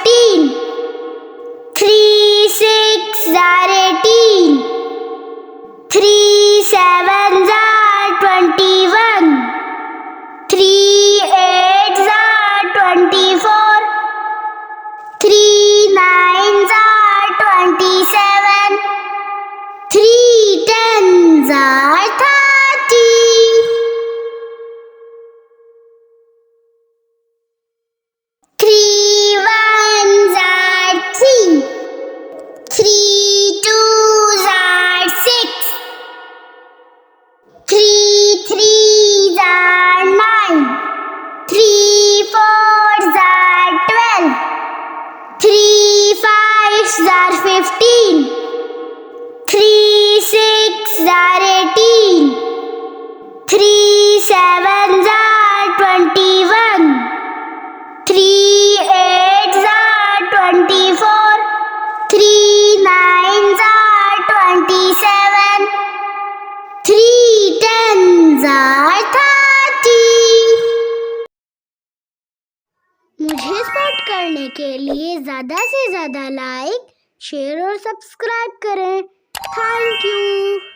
14. 3 6 are 18. 3 7 are 21. 3 8 are 24. 3 9 are 27. 3 10 are 30. 3 1 are 3. 3 2 are 6. 3 3 are 9. 3 4 are 12. 3 5 are 15. 3 6 are 18. 3 7 are 21. 3 8 are 24. 3 9 are 27. 3 10 are 30. मुझे support करने के लिए ज़्यादा से ज़्यादा लाइक, शेयर और सब्सक्राइब करें। Thank you.